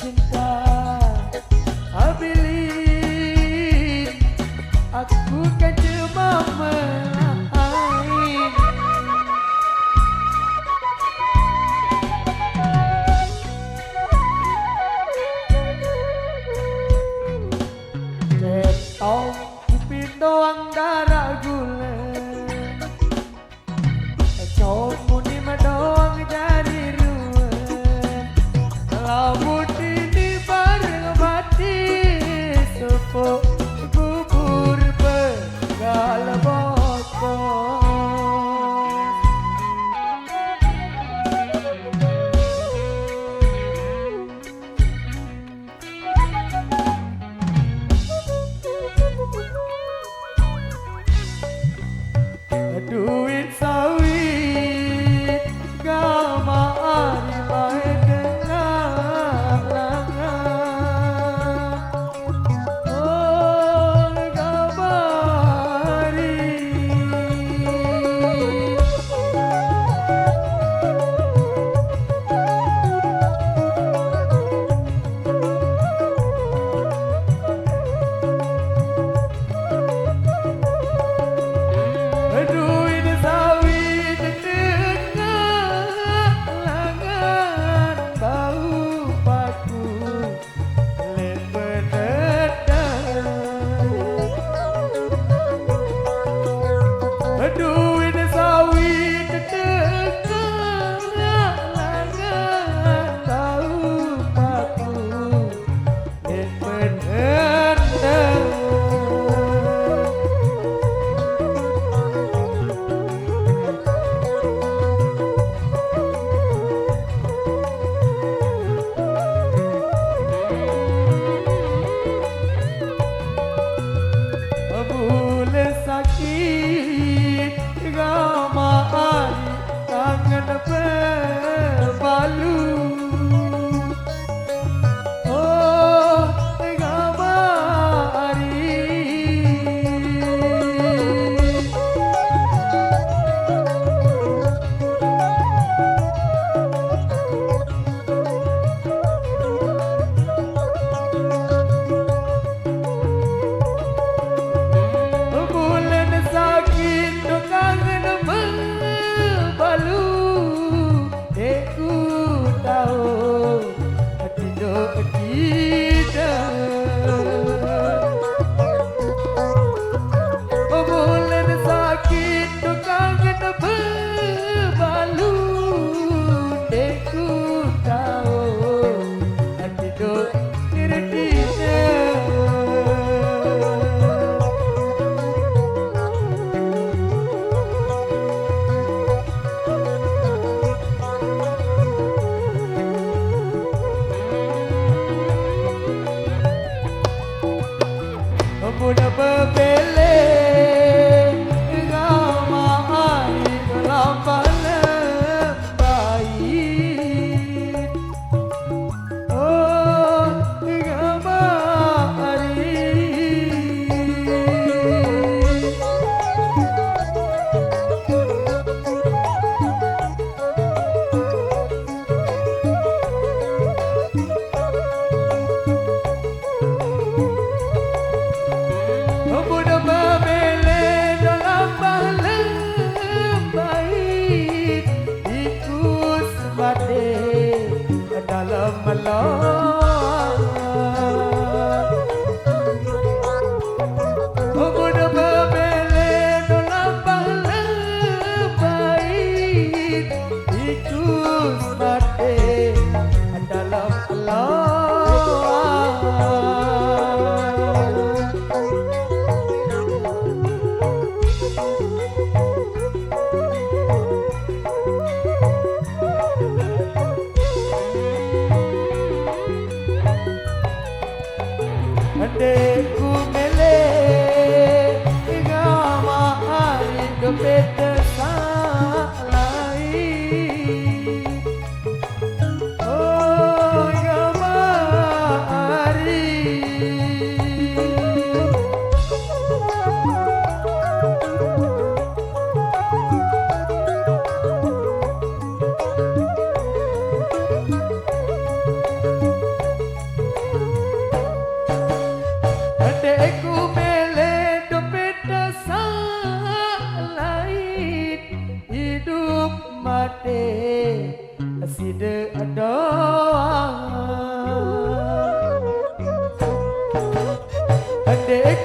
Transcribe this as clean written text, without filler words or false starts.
cinta Abilin aku kan cuma main Cetok kupin doang darah gula Cowokmu ni doang jadi ruang Lamun ini bareng mati Sepuk kubur begala bokos Duit sawit gak mari bae tengah langan Oh gak mari Duit sawit tengah langan bau paku Duit sawit tengah langan bau paku Boleh sakit gak mari tangan berbalu Oh gak mari Bulan sakit tu kangen berbalu Aku tahu tidak Bulan sakit tu kangen berbalu Aku tahu tidak Muda berbele Gama air lambalan baik Oh gama air Muda berbele dalam balan baik Ikut semati dalam malam Muda berbele dalam balan baik Ikut semati dalam malam Adekku mele gama hari kepeta salai Oh gama hari Andek